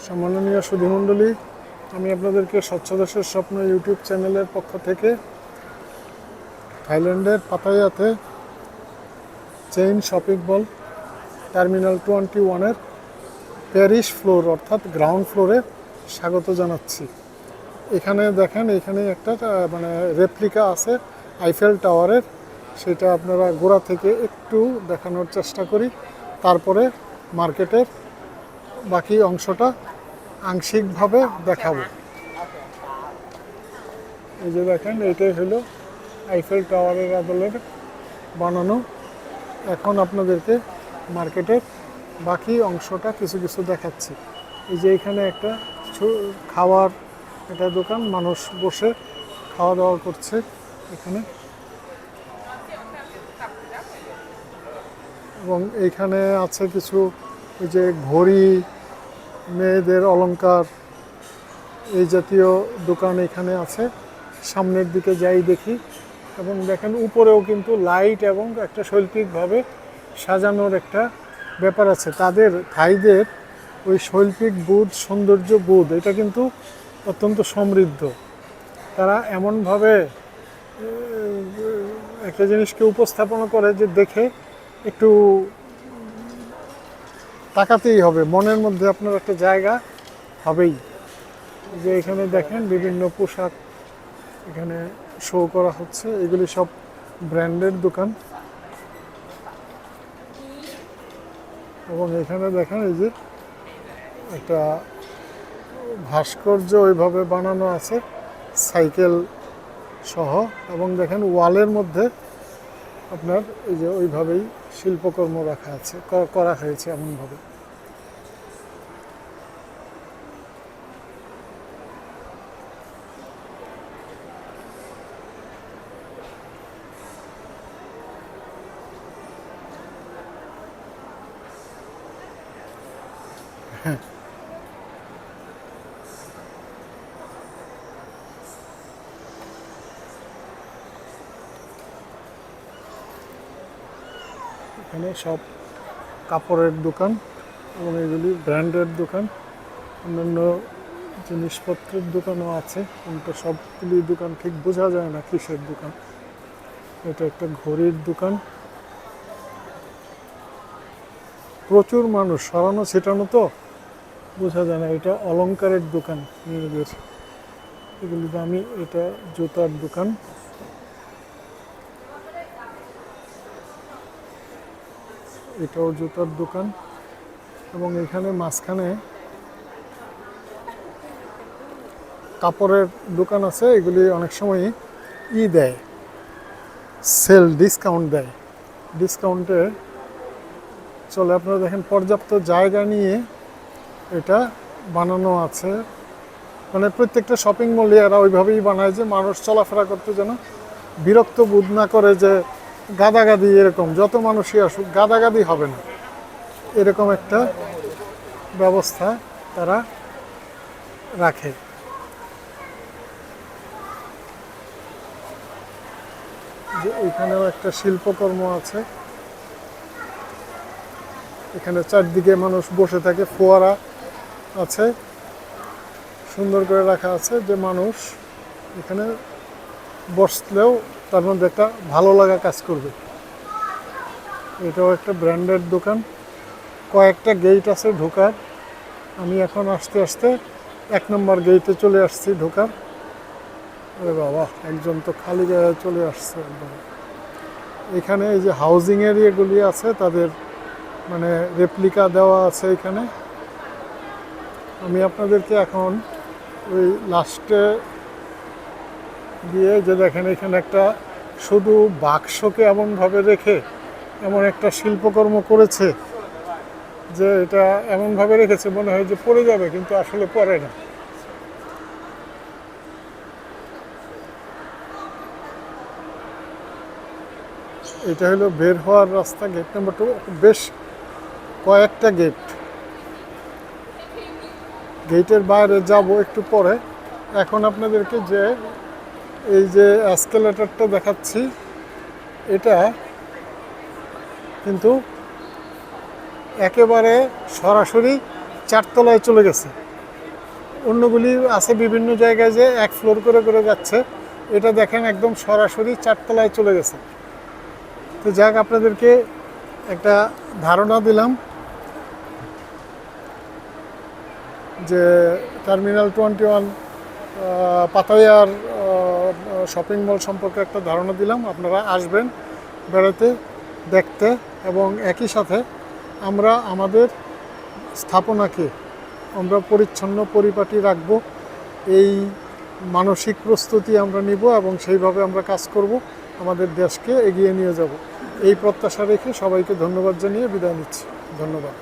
সম্মাননীয় সুধীমণ্ডলী, আমি আপনাদেরকে স্বচ্ছ দেশের স্বপ্ন ইউটিউব চ্যানেলের পক্ষ থেকে থাইল্যান্ডের পাতায়াতে চেইন শপিং মল টার্মিনাল 21-এর প্যারিস ফ্লোর অর্থাৎ গ্রাউন্ড ফ্লোরে স্বাগত জানাচ্ছি। এখানে দেখেন, এখানে একটা রেপ্লিকা আছে আইফেল টাওয়ারের, সেটা আপনারা গোড়া থেকে একটু দেখানোর চেষ্টা করি, তারপরে মার্কেটের বাকি অংশটা আংশিকভাবে দেখাবো। এই যে দেখেন, এটাই হলো আইফেল টাওয়ারের আদলের বানানো। এখন আপনাদেরকে মার্কেটের বাকি অংশটা কিছু কিছু দেখাচ্ছি। এই যে এখানে একটা খাওয়ার একটা দোকান, মানুষ বসে খাওয়া দাওয়া করছে এখানে, এবং এইখানে আছে কিছু ওই যে ঘড়ি, মেয়েদের অলংকার, এই জাতীয় দোকান এখানে আছে। সামনের দিকে যাই দেখি, এবং দেখেন উপরেও কিন্তু লাইট এবং একটা শৈল্পিকভাবে সাজানোর একটা ব্যাপার আছে। তাদের থাইদের ওই শৈল্পিক বোধ, সৌন্দর্য বোধ, এটা কিন্তু অত্যন্ত সমৃদ্ধ। তারা এমনভাবে একটা জিনিসকে উপস্থাপন করে যে দেখে একটু তাকাতেই হবে, মনের মধ্যে আপনার একটা জায়গা হবেই। যে এখানে দেখেন বিভিন্ন পোশাক এখানে শো করা হচ্ছে, এগুলি সব ব্র্যান্ডের দোকান। এবং এখানে দেখেন এই যে একটা ভাস্কর্য ওইভাবে বানানো আছে সাইকেল সহ, এবং দেখেন ওয়ালের মধ্যে আপনার এই যে ওইভাবেই শিল্পকর্ম রাখা আছে, করা হয়েছে এমনভাবে। এখানে সব কাপড়ের দোকান, এবং এগুলি ব্র্যান্ডের দোকান। অন্যান্য জিনিসপত্রের দোকানও আছে, কিন্তু সবগুলি দোকান ঠিক বোঝা যায় না কিসের দোকান। এটা একটা ঘড়ির দোকান, প্রচুর মানুষ, সরানো ছিটানো তো বোঝা যায় না। এটা অলংকারের দোকান মেয়েদের, এগুলি দামি। এটা জুতার দোকান, এটাও জুতার দোকান। এবং এখানে মাঝখানে কাপড়ের দোকান আছে, এগুলি অনেক সময় দেয়, সেল ডিসকাউন্ট দেয়, ডিসকাউন্টে চলে। আপনারা দেখেন পর্যাপ্ত জায়গা নিয়ে এটা বানানো আছে, মানে প্রত্যেকটা শপিং মলে এরা ওইভাবেই বানায় যে মানুষ চলাফেরা করতে যেন বিরক্ত বোধ না করে, যে গাদাগাদি এরকম, যত মানুষই আসুক গাদাগাদি হবে না, এরকম একটা ব্যবস্থা তারা রাখে। যে এখানেও একটা শিল্পকর্ম আছে, এখানে চারদিকে মানুষ বসে থাকে, ফোয়ারা আছে, সুন্দর করে রাখা আছে, যে মানুষ এখানে বসলেও তার মধ্যে একটা ভালো লাগা কাজ করবে। এটাও একটা ব্র্যান্ডের দোকান, কয়েকটা গেট আছে ঢোকার। আমি এখন আস্তে আস্তে 1 নম্বর গেটে চলে আসছি ঢোকার। আরে বাবা, একজন তো খালি গায়ে চলে আসছে একদম। এখানে এই যে হাউজিং এরিয়াগুলি আছে, তাদের মানে রেপ্লিকা দেওয়া আছে এখানে। আমি আপনাদেরকে এখন ওই লাস্টে গিয়ে, যে দেখেন এখানে একটা শুধু বাক্সকে এমনভাবে রেখে এমন একটা শিল্পকর্ম করেছে, যে এটা এমনভাবে রেখেছে মনে হয় যে পড়ে যাবে, কিন্তু আসলে পড়ে না। এটা হলো বের হওয়ার রাস্তা, গেট নাম্বার 2। বেশ কয়েকটা গেট, গেটের বাইরে যাব একটু পরে। এখন আপনাদেরকে যে এই যে এসকেলেটরটা দেখাচ্ছি, এটা কিন্তু একেবারে সরাসরি 4 তলায় চলে গেছে। অন্যগুলি আছে বিভিন্ন জায়গায় যে এক ফ্লোর করে করে যাচ্ছে, এটা দেখেন একদম সরাসরি 4 তলায় চলে গেছে। তো যাক, আপনাদেরকে একটা ধারণা দিলাম যে টার্মিনাল 21 পাতায়ার শপিং মল সম্পর্কে একটা ধারণা দিলাম। আপনারা আসবেন বেড়াতে, দেখতে, এবং একই সাথে আমরা আমাদের স্থাপনাকে আমরা পরিচ্ছন্ন পরিপাটি রাখব, এই মানসিক প্রস্তুতি আমরা নিব এবং সেইভাবে আমরা কাজ করব, আমাদের দেশকে এগিয়ে নিয়ে যাব। এই প্রত্যাশা রেখে সবাইকে ধন্যবাদ জানিয়ে বিদায় নিচ্ছি। ধন্যবাদ।